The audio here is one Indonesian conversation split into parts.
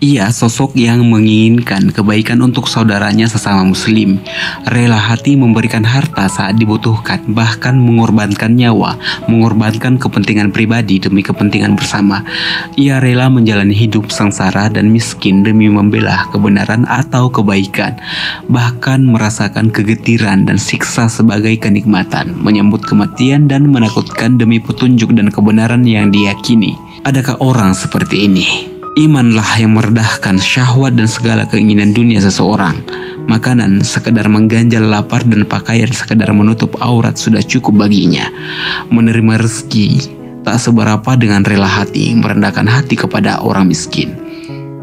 Ia sosok yang menginginkan kebaikan untuk saudaranya sesama muslim, rela hati memberikan harta saat dibutuhkan, bahkan mengorbankan nyawa, mengorbankan kepentingan pribadi demi kepentingan bersama. Ia rela menjalani hidup sengsara dan miskin demi membela kebenaran atau kebaikan, bahkan merasakan kegetiran dan siksa sebagai kenikmatan, menyambut kematian dan menakutkan demi petunjuk dan kebenaran yang diyakini. Adakah orang seperti ini? Imanlah yang meredahkan syahwat dan segala keinginan dunia seseorang. Makanan sekedar mengganjal lapar dan pakaian sekedar menutup aurat sudah cukup baginya. Menerima rezeki tak seberapa dengan rela hati merendahkan hati kepada orang miskin.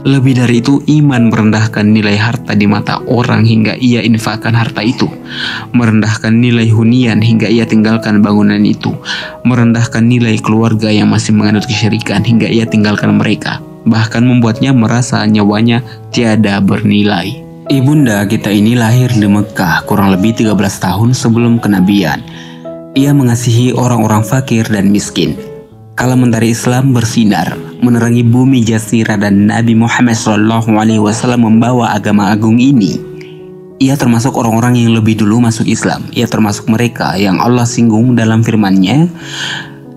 Lebih dari itu, iman merendahkan nilai harta di mata orang hingga ia infakkan harta itu, merendahkan nilai hunian hingga ia tinggalkan bangunan itu, merendahkan nilai keluarga yang masih menganut kesyirikan hingga ia tinggalkan mereka, bahkan membuatnya merasa nyawanya tiada bernilai. Ibunda kita ini lahir di Mekah kurang lebih 13 tahun sebelum kenabian. Ia mengasihi orang-orang fakir dan miskin. Kala mentari Islam bersinar, menerangi bumi Jazirah dan Nabi Muhammad SAW membawa agama agung ini. Ia termasuk orang-orang yang lebih dulu masuk Islam. Ia termasuk mereka yang Allah singgung dalam firman-Nya.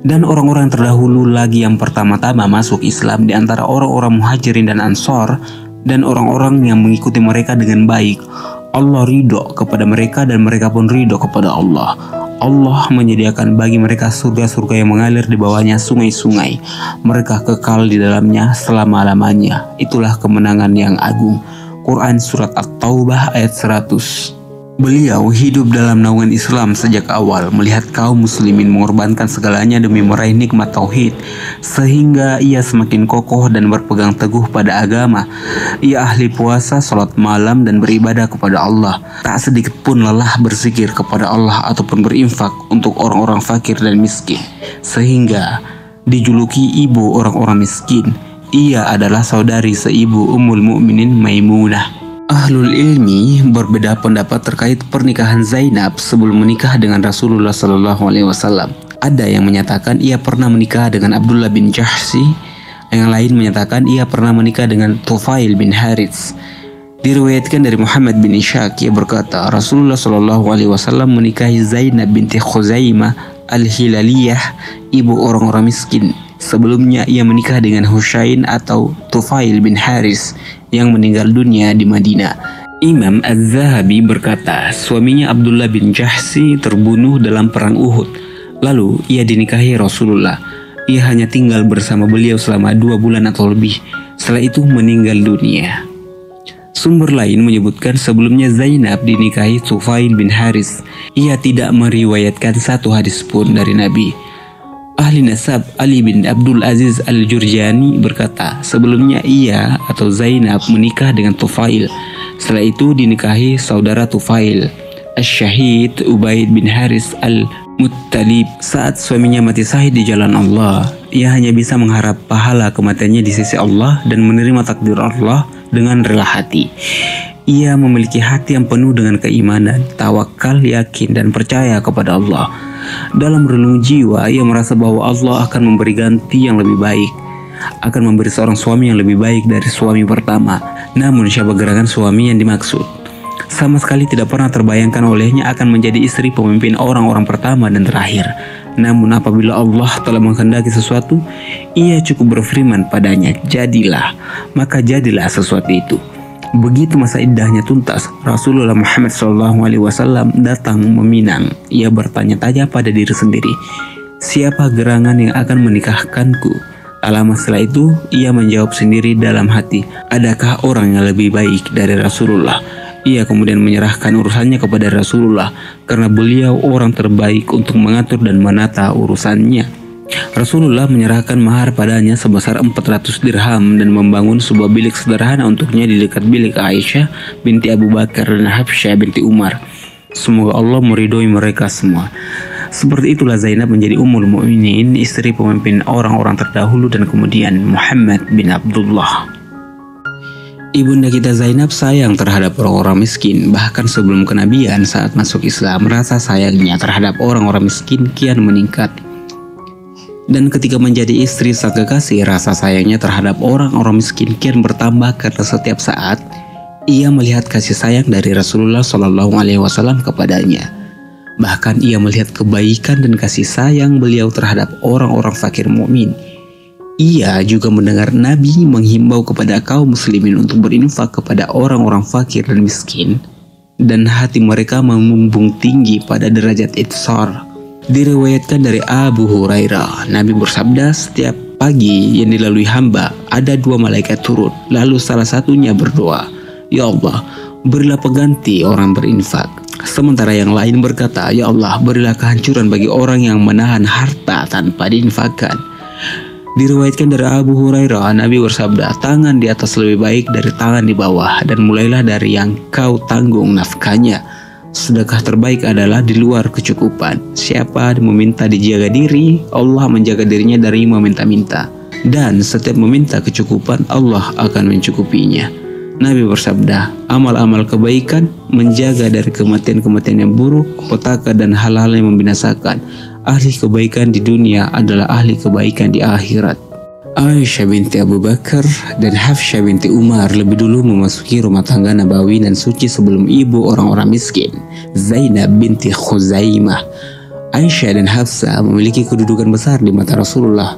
Dan orang-orang terdahulu lagi yang pertama-tama masuk Islam di antara orang-orang Muhajirin dan Ansor, dan orang-orang yang mengikuti mereka dengan baik. Allah ridho kepada mereka dan mereka pun ridho kepada Allah. Allah menyediakan bagi mereka surga-surga yang mengalir di bawahnya sungai-sungai. Mereka kekal di dalamnya selama-lamanya. Itulah kemenangan yang agung. Quran Surat At-Taubah ayat 100. Beliau hidup dalam naungan Islam sejak awal, melihat kaum muslimin mengorbankan segalanya demi meraih nikmat tauhid, sehingga ia semakin kokoh dan berpegang teguh pada agama. Ia ahli puasa, salat malam, dan beribadah kepada Allah. Tak sedikit pun lelah berzikir kepada Allah ataupun berinfak untuk orang-orang fakir dan miskin, sehingga dijuluki ibu orang-orang miskin. Ia adalah saudari seibu Ummul Mukminin Maimunah. Ahlul ilmi berbeda pendapat terkait pernikahan Zainab sebelum menikah dengan Rasulullah SAW. Ada yang menyatakan ia pernah menikah dengan Abdullah bin Jahsy, yang lain menyatakan ia pernah menikah dengan Tufail bin Harits. Diriwayatkan dari Muhammad bin Ishaq, ia berkata Rasulullah SAW menikahi Zainab binti Khuzaimah al-Hilaliyah, ibu orang-orang miskin. Sebelumnya ia menikah dengan Hushain atau Tufail bin Haris yang meninggal dunia di Madinah. Imam Az-Zahabi berkata, suaminya Abdullah bin Jahsy terbunuh dalam perang Uhud. Lalu ia dinikahi Rasulullah. Ia hanya tinggal bersama beliau selama 2 bulan atau lebih. Setelah itu meninggal dunia. Sumber lain menyebutkan sebelumnya Zainab dinikahi Tufail bin Haris. Ia tidak meriwayatkan satu hadis pun dari Nabi. Ahli nasab Ali bin Abdul Aziz Al-Jurjani berkata, sebelumnya ia atau Zainab menikah dengan Tufail. Setelah itu dinikahi saudara Tufail, Asy-Syahid Ubaid bin Haris Al-Muttalib. Saat suaminya mati syahid di jalan Allah, ia hanya bisa mengharap pahala kematiannya di sisi Allah dan menerima takdir Allah dengan rela hati. Ia memiliki hati yang penuh dengan keimanan, tawakal, yakin, dan percaya kepada Allah. Dalam renung jiwa, ia merasa bahwa Allah akan memberi ganti yang lebih baik, akan memberi seorang suami yang lebih baik dari suami pertama. Namun siapa gerangan suami yang dimaksud? Sama sekali tidak pernah terbayangkan olehnya akan menjadi istri pemimpin orang-orang pertama dan terakhir. Namun apabila Allah telah menghendaki sesuatu, ia cukup berfirman padanya, jadilah, maka jadilah sesuatu itu. Begitu masa iddahnya tuntas, Rasulullah Muhammad SAW datang meminang. Ia bertanya-tanya pada diri sendiri, siapa gerangan yang akan menikahkanku? Tak lama setelah itu, ia menjawab sendiri dalam hati, adakah orang yang lebih baik dari Rasulullah? Ia kemudian menyerahkan urusannya kepada Rasulullah, karena beliau orang terbaik untuk mengatur dan menata urusannya. Rasulullah menyerahkan mahar padanya sebesar 400 dirham dan membangun sebuah bilik sederhana untuknya di dekat bilik Aisyah binti Abu Bakar dan Hafsyah binti Umar. Semoga Allah meridhoi mereka semua. Seperti itulah Zainab menjadi Ummul Mukminin, istri pemimpin orang-orang terdahulu dan kemudian Muhammad bin Abdullah. Ibunda kita Zainab sayang terhadap orang-orang miskin. Bahkan sebelum kenabian, saat masuk Islam, rasa sayangnya terhadap orang-orang miskin kian meningkat. Dan ketika menjadi istri sang kekasih, rasa sayangnya terhadap orang-orang miskin kian bertambah karena setiap saat ia melihat kasih sayang dari Rasulullah Shallallahu Alaihi Wasallam kepadanya. Bahkan ia melihat kebaikan dan kasih sayang beliau terhadap orang-orang fakir mukmin. Ia juga mendengar Nabi menghimbau kepada kaum muslimin untuk berinfak kepada orang-orang fakir dan miskin, dan hati mereka membumbung tinggi pada derajat itsar. Diriwayatkan dari Abu Hurairah, Nabi bersabda, setiap pagi yang dilalui hamba, ada 2 malaikat turun, lalu salah satunya berdoa, "Ya Allah, berilah pengganti orang berinfak." Sementara yang lain berkata, "Ya Allah, berilah kehancuran bagi orang yang menahan harta tanpa diinfakkan." Diriwayatkan dari Abu Hurairah, Nabi bersabda, "Tangan di atas lebih baik dari tangan di bawah, dan mulailah dari yang kau tanggung nafkahnya. Sedekah terbaik adalah di luar kecukupan. Siapa meminta dijaga diri, Allah menjaga dirinya dari meminta-minta. Dan setiap meminta kecukupan, Allah akan mencukupinya." Nabi bersabda, "Amal-amal kebaikan menjaga dari kematian-kematian yang buruk, petaka dan hal-hal yang membinasakan. Ahli kebaikan di dunia adalah ahli kebaikan di akhirat." Aisyah binti Abu Bakar dan Hafsah binti Umar lebih dulu memasuki rumah tangga nabawi dan suci sebelum ibu orang-orang miskin, Zainab binti Khuzaimah. Aisyah dan Hafsah memiliki kedudukan besar di mata Rasulullah.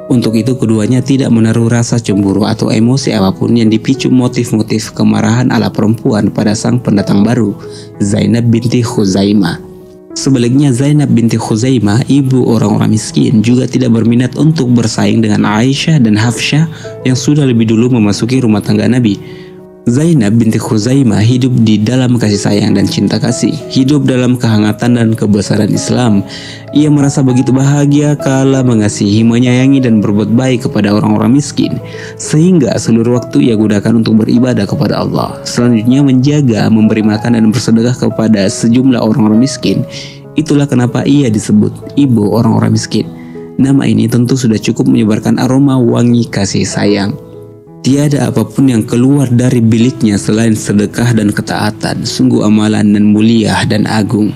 Untuk itu keduanya tidak menaruh rasa cemburu atau emosi apapun yang dipicu motif-motif kemarahan ala perempuan pada sang pendatang baru, Zainab binti Khuzaimah. Sebaliknya, Zainab binti Khuzaimah, ibu orang-orang miskin, juga tidak berminat untuk bersaing dengan Aisyah dan Hafsah yang sudah lebih dulu memasuki rumah tangga Nabi. Zainab binti Khuzaimah hidup di dalam kasih sayang dan cinta kasih, hidup dalam kehangatan dan kebesaran Islam. Ia merasa begitu bahagia kala mengasihi, menyayangi dan berbuat baik kepada orang-orang miskin, sehingga seluruh waktu ia gunakan untuk beribadah kepada Allah. Selanjutnya menjaga, memberi makan dan bersedekah kepada sejumlah orang-orang miskin. Itulah kenapa ia disebut ibu orang-orang miskin. Nama ini tentu sudah cukup menyebarkan aroma wangi kasih sayang. Tiada apapun yang keluar dari biliknya selain sedekah dan ketaatan. Sungguh amalan dan mulia dan agung.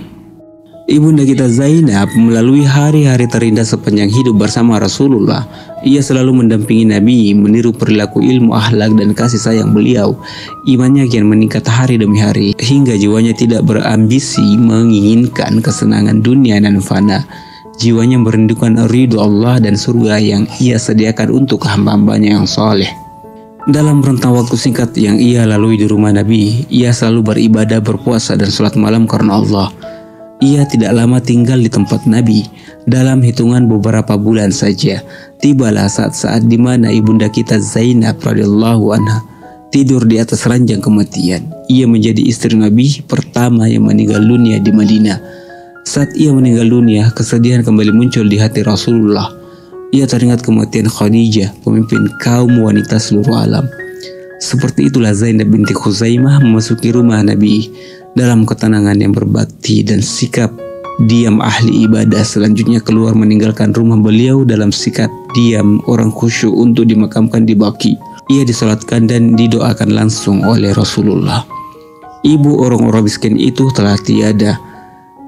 Ibunda kita Zainab melalui hari-hari terindah sepanjang hidup bersama Rasulullah. Ia selalu mendampingi Nabi, meniru perilaku, ilmu, akhlak dan kasih sayang beliau. Imannya kian meningkat hari demi hari, hingga jiwanya tidak berambisi menginginkan kesenangan dunia dan fana. Jiwanya merindukan ridho Allah dan surga yang ia sediakan untuk hamba-hambanya yang soleh. Dalam rentang waktu singkat yang ia lalui di rumah Nabi, ia selalu beribadah, berpuasa dan sholat malam karena Allah. Ia tidak lama tinggal di tempat Nabi. Dalam hitungan beberapa bulan saja, tibalah saat-saat di mana ibunda kita Zainab radhiyallahu anha tidur di atas ranjang kematian. Ia menjadi istri Nabi pertama yang meninggal dunia di Madinah. Saat ia meninggal dunia, kesedihan kembali muncul di hati Rasulullah. Ia teringat kematian Khadijah, pemimpin kaum wanita seluruh alam. Seperti itulah Zainab binti Khuzaimah memasuki rumah Nabi dalam ketenangan yang berbakti dan sikap diam ahli ibadah. Selanjutnya keluar meninggalkan rumah beliau dalam sikap diam orang khusyuk untuk dimakamkan di Baqi. Ia disolatkan dan didoakan langsung oleh Rasulullah. Ibu orang-orang miskin itu telah tiada.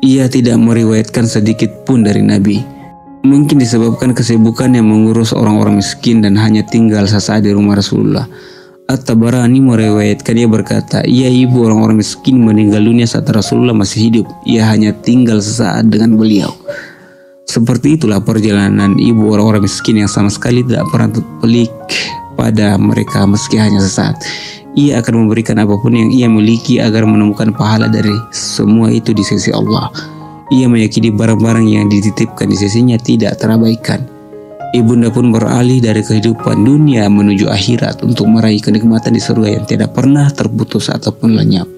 Ia tidak meriwayatkan sedikit pun dari Nabi. Mungkin disebabkan kesibukan yang mengurus orang-orang miskin dan hanya tinggal sesaat di rumah Rasulullah. At-Tabarani meriwayatkan, ia berkata, "Ia ibu orang-orang miskin meninggal dunia saat Rasulullah masih hidup. Ia hanya tinggal sesaat dengan beliau." Seperti itulah perjalanan ibu orang-orang miskin yang sama sekali tidak pernah terpelik pada mereka meski hanya sesaat. Ia akan memberikan apapun yang ia miliki agar menemukan pahala dari semua itu di sisi Allah. Ia meyakini barang-barang yang dititipkan di sisinya tidak terabaikan. Ibunda pun beralih dari kehidupan dunia menuju akhirat untuk meraih kenikmatan di surga yang tidak pernah terputus ataupun lenyap.